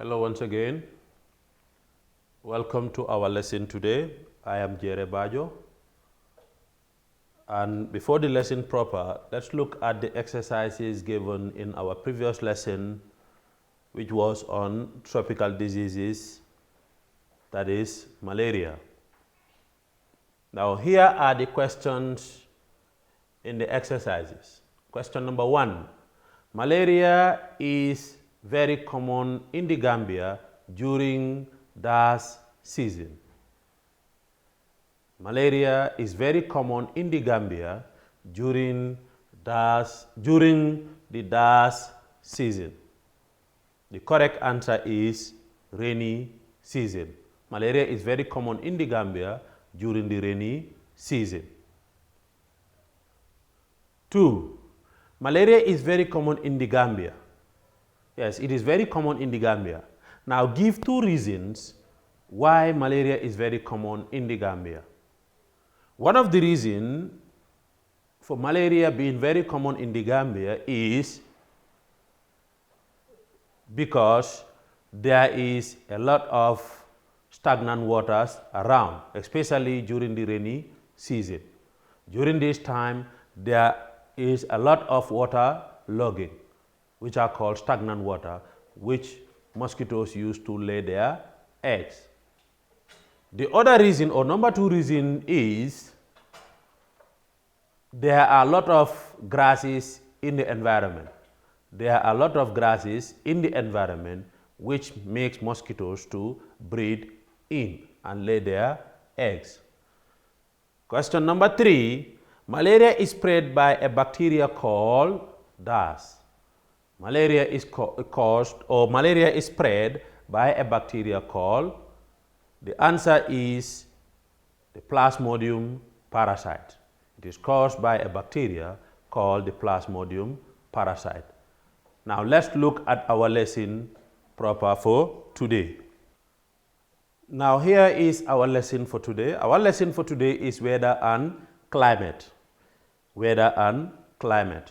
Hello once again. Welcome to our lesson today. I am Jere Bajo. And before the lesson proper, let's look at the exercises given in our previous lesson, which was on tropical diseases, that is malaria. Now here are the questions in the exercises. Question number 1. Malaria is very common in the Gambia during dash season. Malaria is very common in the Gambia during the dash season. The correct answer is rainy season. Malaria is very common in the Gambia during the rainy season. 2. Malaria is very common in the Gambia. Yes, it is very common in the Gambia. Now give 2 reasons why malaria is very common in the Gambia. One of the reasons for malaria being very common in the Gambia is because there is a lot of stagnant waters around, especially during the rainy season. During this time, there is a lot of water logging, which are called stagnant water, which mosquitoes use to lay their eggs. The other reason, or number 2 reason, is there are a lot of grasses in the environment. There are a lot of grasses in the environment which makes mosquitoes to breed in and lay their eggs. Question number 3, malaria is spread by a bacteria called DAS. Malaria is spread by a bacteria called, the answer is the Plasmodium parasite. It is caused by a bacteria called the Plasmodium parasite. Now let's look at our lesson proper for today. Now here is our lesson for today. Our lesson for today is weather and climate. Weather and climate.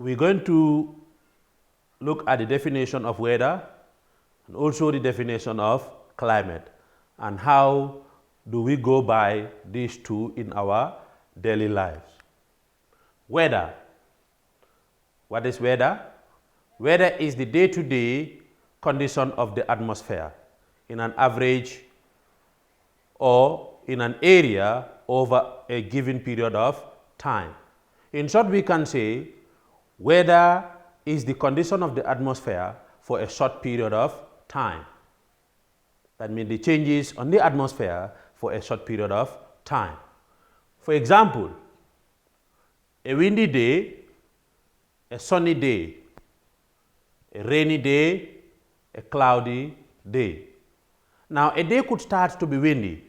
We're going to look at the definition of weather and also the definition of climate and how do we go by these 2 in our daily lives. Weather. What is weather? Weather is the day-to-day condition of the atmosphere in an average or in an area over a given period of time. In short, we can say weather is the condition of the atmosphere for a short period of time. That means the changes on the atmosphere for a short period of time. For example, a windy day, a sunny day, a rainy day, a cloudy day. Now, a day could start to be windy,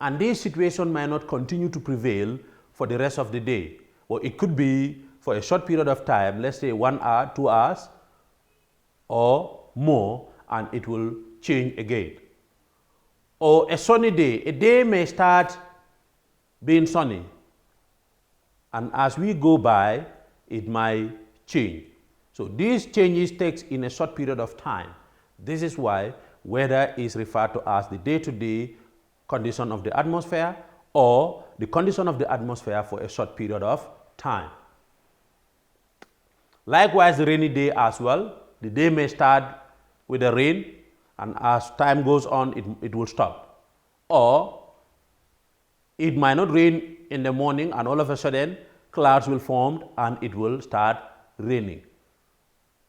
and this situation might not continue to prevail for the rest of the day. Or it could be for a short period of time, let's say 1 hour, 2 hours, or more, and it will change again. Or a sunny day. A day may start being sunny, and as we go by, it might change. So these changes takes in a short period of time. This is why weather is referred to as the day-to-day condition of the atmosphere or the condition of the atmosphere for a short period of time. Likewise, the rainy day as well. The day may start with the rain, and as time goes on, it will stop. Or it might not rain in the morning, and all of a sudden, clouds will form and it will start raining.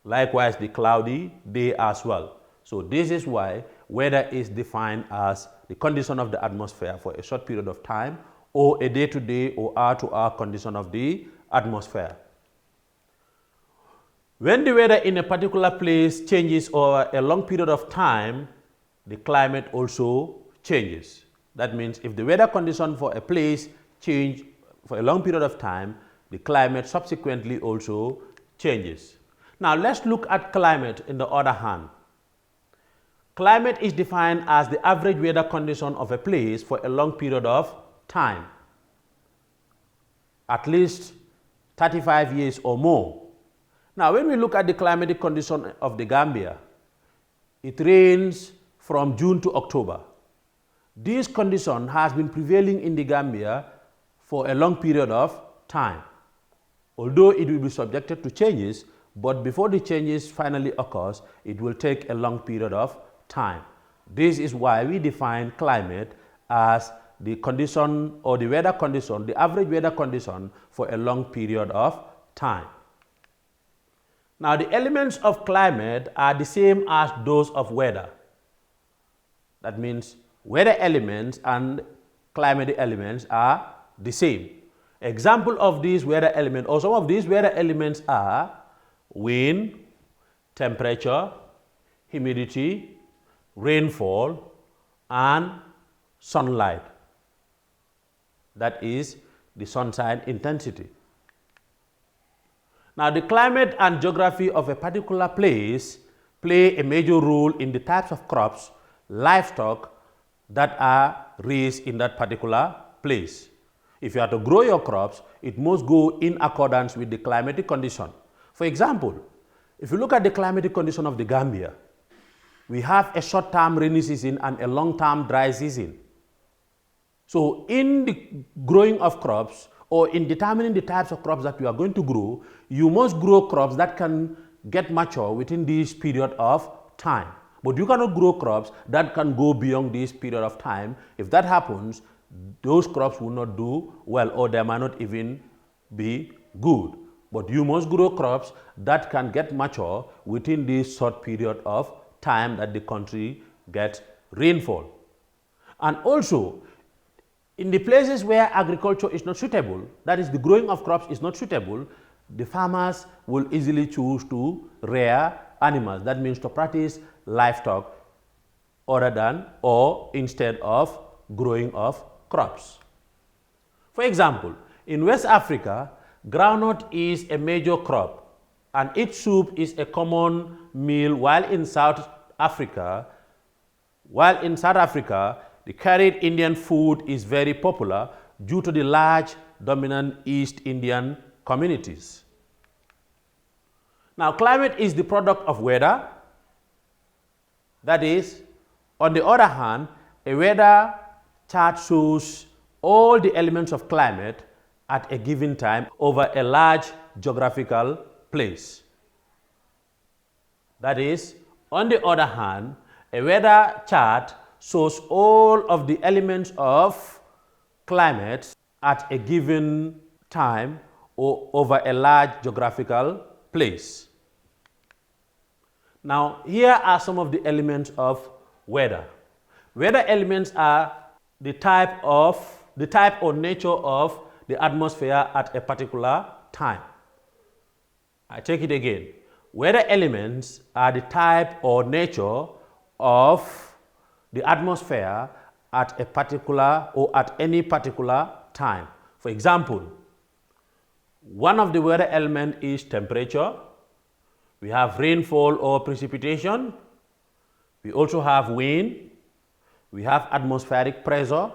Likewise, the cloudy day as well. So this is why weather is defined as the condition of the atmosphere for a short period of time, or a day-to-day or hour-to-hour condition of the atmosphere. When the weather in a particular place changes over a long period of time, the climate also changes. That means if the weather condition for a place change for a long period of time, the climate subsequently also changes. Now let's look at climate in the other hand. Climate is defined as the average weather condition of a place for a long period of time, at least 35 years or more. Now, when we look at the climatic condition of the Gambia, it rains from June to October. This condition has been prevailing in the Gambia for a long period of time. Although it will be subjected to changes, but before the changes finally occurs, it will take a long period of time. This is why we define climate as the condition or the weather condition, the average weather condition for a long period of time. Now, the elements of climate are the same as those of weather. That means weather elements and climate elements are the same. Example of these weather elements, or some of these weather elements are wind, temperature, humidity, rainfall, and sunlight. That is the sunshine intensity. Now, the climate and geography of a particular place play a major role in the types of crops, livestock that are raised in that particular place. If you are to grow your crops, it must go in accordance with the climatic condition. For example, if you look at the climatic condition of the Gambia, we have a short-term rainy season and a long-term dry season. So in the growing of crops, or in determining the types of crops that you are going to grow, you must grow crops that can get mature within this period of time. But you cannot grow crops that can go beyond this period of time. If that happens, those crops will not do well, or they might not even be good. But you must grow crops that can get mature within this short period of time that the country gets rainfall. And also, in the places where agriculture is not suitable, that is, the growing of crops is not suitable, the farmers will easily choose to rear animals. That means to practice livestock other than or instead of growing of crops. For example, in West Africa, groundnut is a major crop and its soup is a common meal, while in South Africa, the curried Indian food is very popular due to the large dominant East Indian communities. Now, climate is the product of weather. That is, on the other hand, a weather chart shows all the elements of climate at a given time over a large geographical place. That is, on the other hand, a weather chart shows all of the elements of climate at a given time or over a large geographical place. Now, here are some of the elements of weather. Weather elements are the type or nature of the atmosphere at a particular time. I take it again. Weather elements are the type or nature of the atmosphere at a particular or at any particular time. For example, one of the weather elements is temperature. We have rainfall or precipitation. We also have wind. We have atmospheric pressure.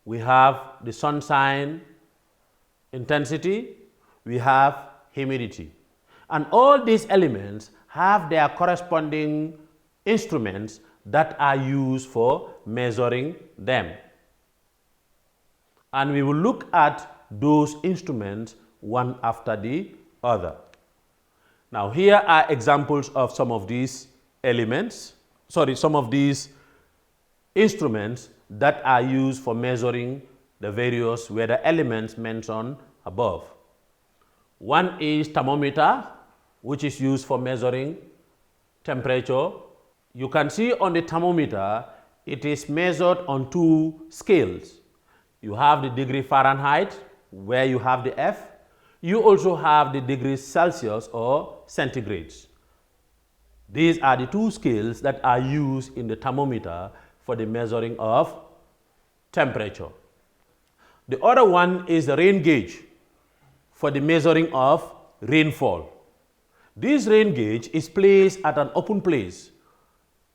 We have the sunshine intensity. We have humidity. And all these elements have their corresponding instruments that are used for measuring them. And we will look at those instruments one after the other. Now, here are examples of some of these some of these instruments that are used for measuring the various weather elements mentioned above. One is thermometer, which is used for measuring temperature. You can see on the thermometer, it is measured on two scales. You have the degree Fahrenheit, where you have the F. You also have the degrees Celsius or centigrades. These are the two scales that are used in the thermometer for the measuring of temperature. The other one is the rain gauge for the measuring of rainfall. This rain gauge is placed at an open place,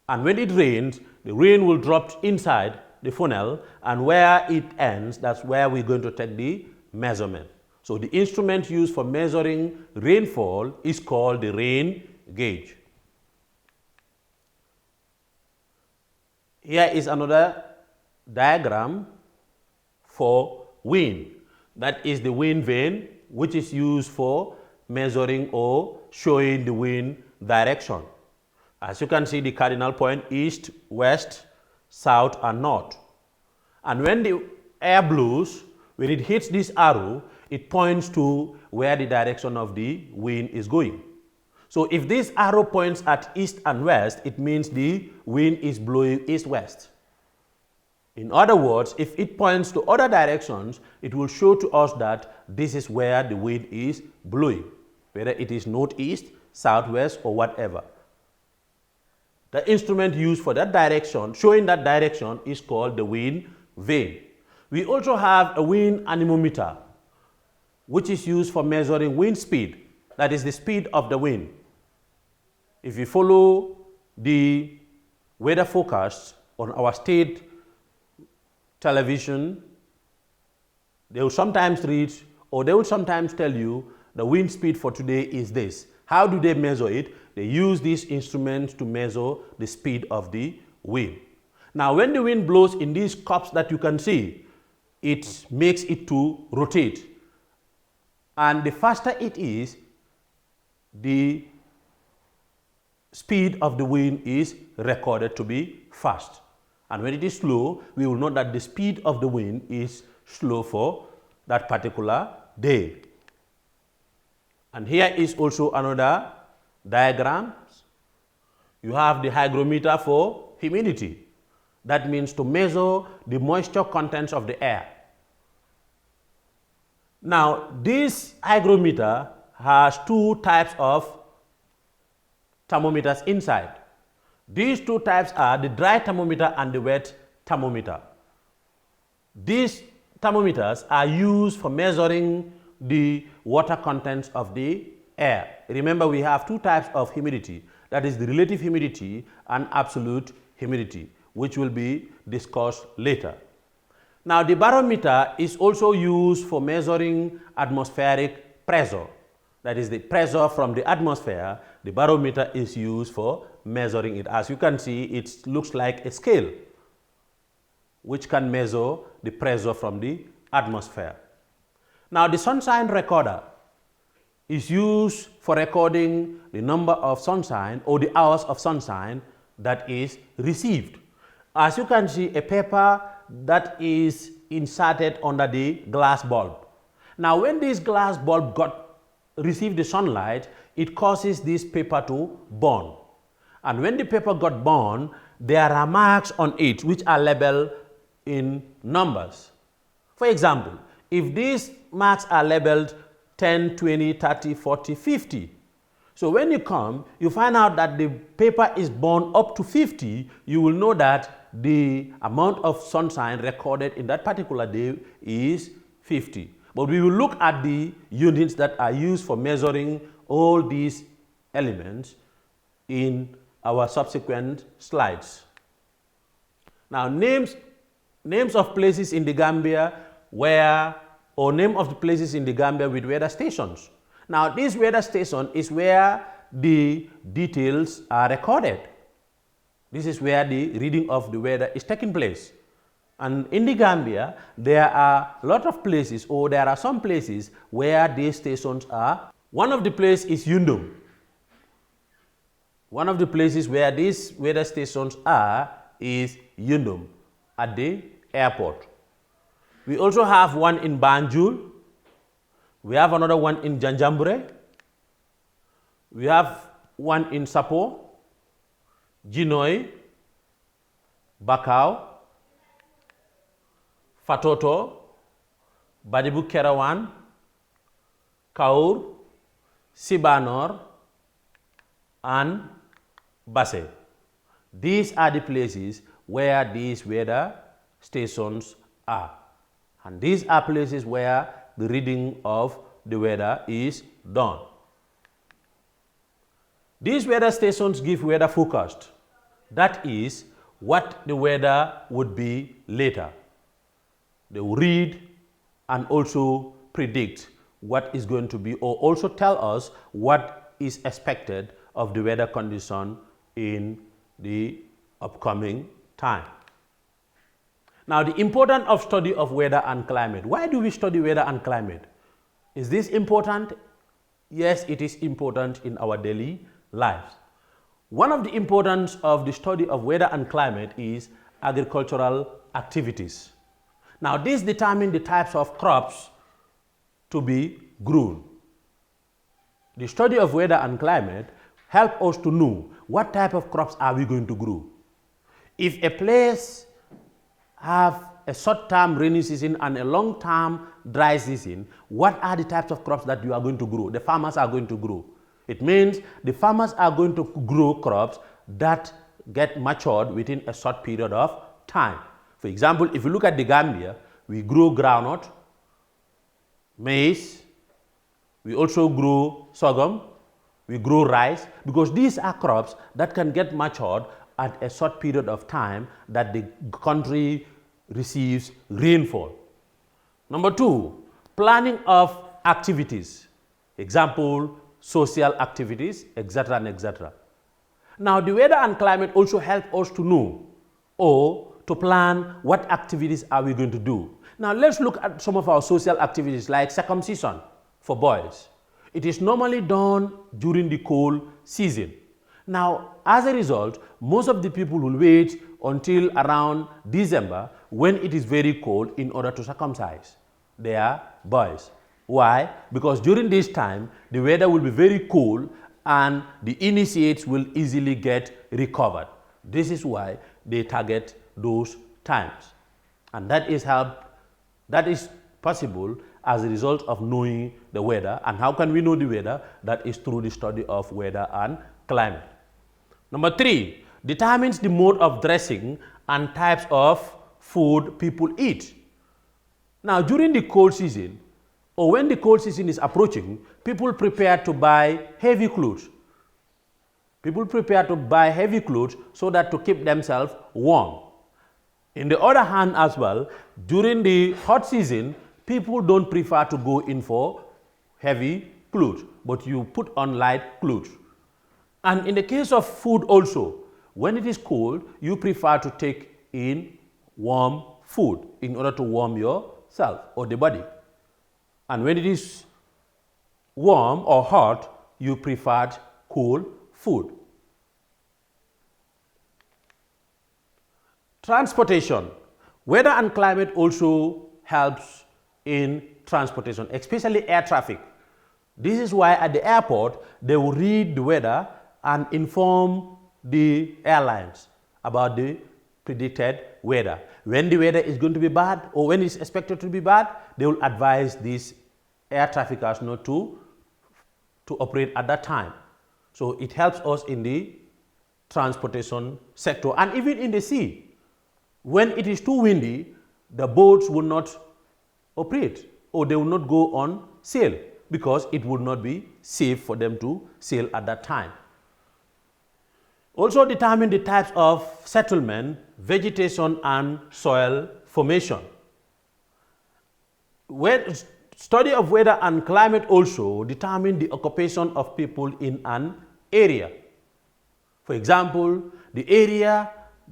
and when it rains, the rain will drop inside the funnel, and where it ends, that's where we're going to take the measurement. So the instrument used for measuring rainfall is called the rain gauge. Here is another diagram for wind. That is the wind vane, which is used for measuring or showing the wind direction. As you can see, the cardinal point east, west, south, and north. And when the air blows, when it hits this arrow, it points to where the direction of the wind is going. So if this arrow points at east and west, it means the wind is blowing east-west. In other words, if it points to other directions, it will show to us that this is where the wind is blowing, whether it is northeast, southwest, or whatever. The instrument used for that direction, showing that direction, is called the wind vane. We also have a wind anemometer, which is used for measuring wind speed, that is the speed of the wind. If you follow the weather forecast on our state television, they will sometimes read, or they will sometimes tell you the wind speed for today is this. How do they measure it? They use these instruments to measure the speed of the wind. Now, when the wind blows in these cups that you can see, it makes it to rotate. And the faster it is, the speed of the wind is recorded to be fast. And when it is slow, we will know that the speed of the wind is slow for that particular day. And here is also another diagram. You have the hygrometer for humidity. That means to measure the moisture contents of the air. Now, this hygrometer has two types of thermometers inside. These two types are the dry thermometer and the wet thermometer. These thermometers are used for measuring the water contents of the air. Remember, we have two types of humidity, that is the relative humidity and absolute humidity, which will be discussed later. Now, the barometer is also used for measuring atmospheric pressure. That is the pressure from the atmosphere. The barometer is used for measuring it. As you can see, it looks like a scale which can measure the pressure from the atmosphere. Now, the sunshine recorder is used for recording the number of sunshine or the hours of sunshine that is received. As you can see, a paper that is inserted under the glass bulb. Now, when this glass bulb received the sunlight, it causes this paper to burn. And when the paper got burned, there are marks on it which are labeled in numbers. For example, if these marks are labeled 10, 20, 30, 40, 50. So when you come, you find out that the paper is burned up to 50, you will know that the amount of sunshine recorded in that particular day is 50. But we will look at the units that are used for measuring all these elements in our subsequent slides. Now, names of places in the Gambia name of the places in the Gambia with weather stations. Now, this weather station is where the details are recorded. This is where the reading of the weather is taking place. And in the Gambia, there are a lot of places, or there are some places where these stations are. One of the places is Yundum. One of the places where these weather stations are is Yundum at the airport. We also have one in Banjul. We have another one in Janjambure. We have one in Sapo, Jinoi, Bakau, Fatoto, Badibu Kerawan, Kaur, Sibanor, and Basse. These are the places where these weather stations are. And these are places where the reading of the weather is done. These weather stations give weather forecast. That is what the weather would be later. They will read and also predict what is going to be, or also tell us what is expected of the weather condition in the upcoming time. Now, the importance of study of weather and climate. Why do we study weather and climate? Is this important? Yes, it is important in our daily lives. One of the importance of the study of weather and climate is agricultural activities. Now, this determines the types of crops to be grown. The study of weather and climate helps us to know what type of crops are we going to grow. If a place have a short-term rainy season and a long-term dry season, what are the types of crops that you are going to grow, the farmers are going to grow? It means the farmers are going to grow crops that get matured within a short period of time. For example, if you look at the Gambia, we grow groundnut, maize, we also grow sorghum, we grow rice, because these are crops that can get matured at a short period of time that the country receives rainfall. Number two, planning of activities. Example, social activities, etc. and etc. Now, the weather and climate also help us to know or to plan what activities are we going to do. Now, let's look at some of our social activities like circumcision for boys. It is normally done during the cold season. Now, as a result, most of the people will wait until around December when it is very cold in order to circumcise their boys. Why? Because during this time, the weather will be very cold and the initiates will easily get recovered. This is why they target those times. And that is possible as a result of knowing the weather. And how can we know the weather? That is through the study of weather and climate. Number three, determines the mode of dressing and types of food people eat. Now, during the cold season, or when the cold season is approaching, people prepare to buy heavy clothes. People prepare to buy heavy clothes so that to keep themselves warm. In the other hand as well, during the hot season, people don't prefer to go in for heavy clothes, but you put on light clothes. And in the case of food also, when it is cold, you prefer to take in warm food in order to warm yourself or the body. And when it is warm or hot, you prefer cold food. Transportation. Weather and climate also helps in transportation, especially air traffic. This is why at the airport, they will read the weather and inform the airlines about the predicted weather. When the weather is going to be bad or when it's expected to be bad, they will advise these air traffickers not to operate at that time. So it helps us in the transportation sector and even in the sea. When it is too windy, the boats will not operate or they will not go on sail because it would not be safe for them to sail at that time. Also determine the types of settlement, vegetation and soil formation. Study of weather and climate also determine the occupation of people in an area. For example, the area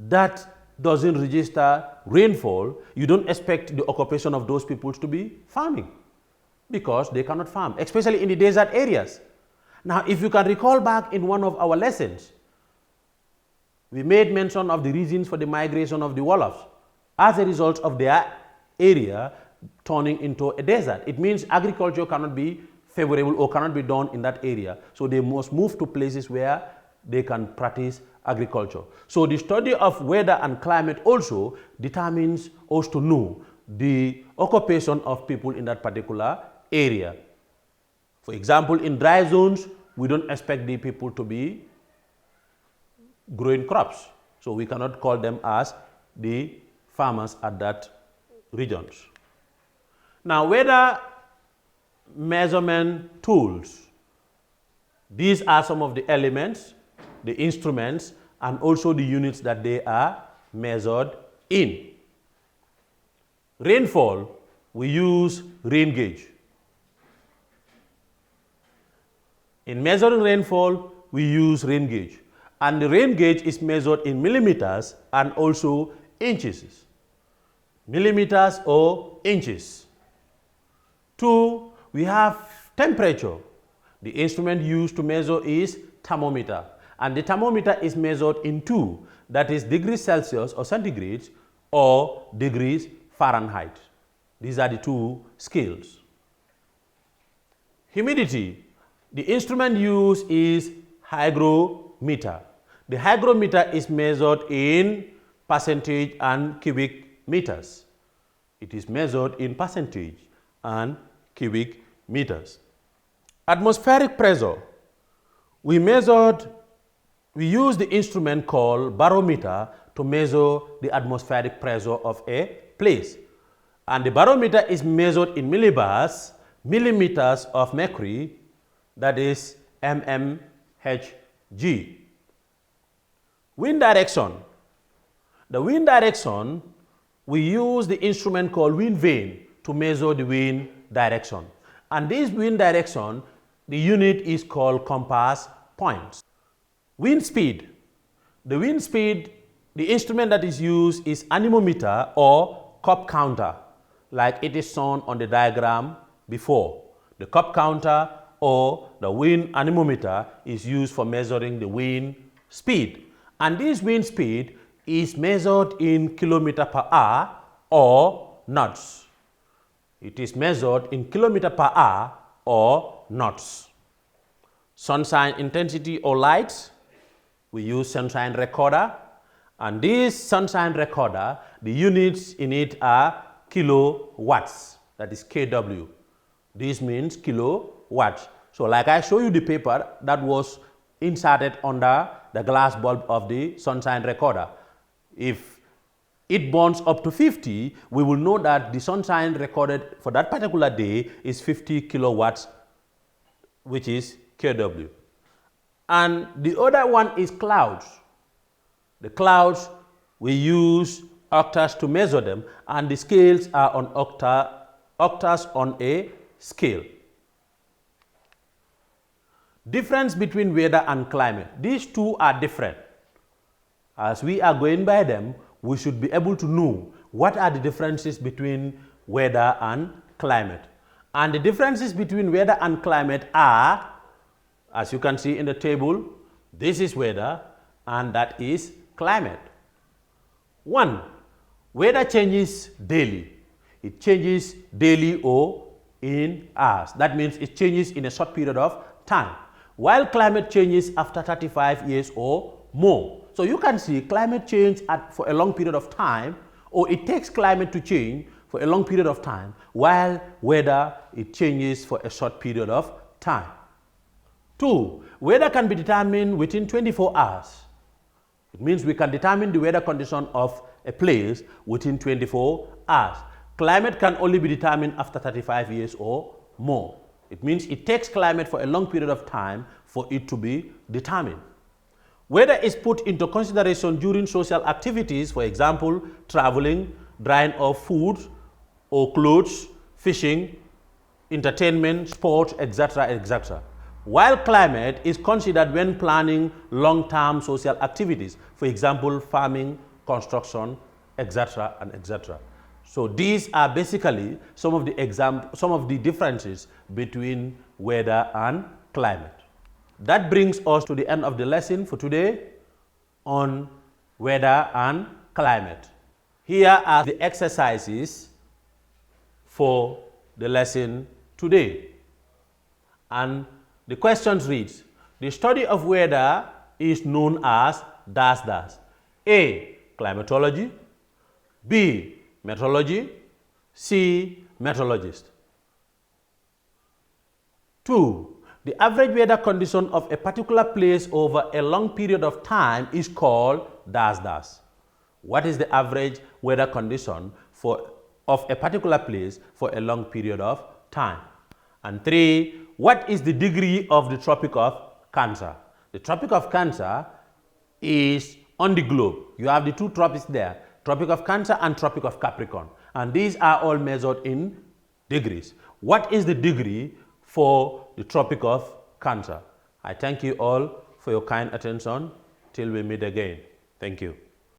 that doesn't register rainfall, you don't expect the occupation of those people to be farming because they cannot farm, especially in the desert areas. Now, if you can recall back in one of our lessons, we made mention of the reasons for the migration of the Wolofs as a result of their area turning into a desert. It means agriculture cannot be favorable or cannot be done in that area. So they must move to places where they can practice agriculture. So the study of weather and climate also determines us to know the occupation of people in that particular area. For example, in dry zones, we don't expect the people to be growing crops. So we cannot call them as the farmers at that regions. Now, weather measurement tools. These are some of the elements, the instruments, and also the units that they are measured in. Rainfall, we use rain gauge. In measuring rainfall, we use rain gauge. And the rain gauge is measured in millimeters and also inches. Millimeters or inches. 2, we have temperature. The instrument used to measure is thermometer. And the thermometer is measured in 2, that is degrees Celsius or centigrade or degrees Fahrenheit. These are the 2 scales. Humidity. The instrument used is hygrometer. The hygrometer is measured in percentage and cubic meters. It is measured in percentage and cubic meters. Atmospheric pressure. We use the instrument called barometer to measure the atmospheric pressure of a place. And the barometer is measured in millibars, millimeters of mercury, that is mmHg. Wind direction. The wind direction, we use the instrument called wind vane to measure the wind direction. And this wind direction, the unit is called compass points. Wind speed. The wind speed, the instrument that is used is anemometer or cup counter, like it is shown on the diagram before. The cup counter or the wind anemometer is used for measuring the wind speed. And this wind speed is measured in kilometer per hour or knots. It is measured in kilometer per hour or knots. Sunshine intensity or light, we use sunshine recorder. And this sunshine recorder, the units in it are kilowatts, that is kW. This means kilowatts. So like I show you the paper that was inserted under the glass bulb of the sunshine recorder. If it burns up to 50, we will know that the sunshine recorded for that particular day is 50 kilowatts, which is kW. And the other one is clouds. The clouds, we use octaves to measure them, and the scales are on octaves on a scale. Difference between weather and climate. These two are different. As we are going by them, we should be able to know what are the differences between weather and climate. And the differences between weather and climate are, as you can see in the table, this is weather and that is climate. 1. Weather changes daily. It changes daily or in hours. That means it changes in a short period of time. While climate changes after 35 years or more. So you can see climate change for a long period of time, or it takes climate to change for a long period of time, while weather, it changes for a short period of time. 2. Weather can be determined within 24 hours. It means we can determine the weather condition of a place within 24 hours. Climate can only be determined after 35 years or more. It means it takes climate for a long period of time for it to be determined. Weather is put into consideration during social activities, for example, traveling, drying of food or clothes, fishing, entertainment, sport, etc., etc. While climate is considered when planning long-term social activities, for example, farming, construction, etc., and etc. So these are basically some of the differences between weather and climate. That brings us to the end of the lesson for today on weather and climate. Here are the exercises for the lesson today. And the questions read, the study of weather is known as dash dash. A. Climatology. B. Meteorology. C. Meteorologist. 2. The average weather condition of a particular place over a long period of time is called dash dash. What is the average weather condition of a particular place for a long period of time? And 3. What is the degree of the Tropic of Cancer? The Tropic of Cancer is on the globe. You have the two tropics there, Tropic of Cancer and Tropic of Capricorn. And these are all measured in degrees. What is the degree for the Tropic of Cancer? I thank you all for your kind attention. Till we meet again. Thank you.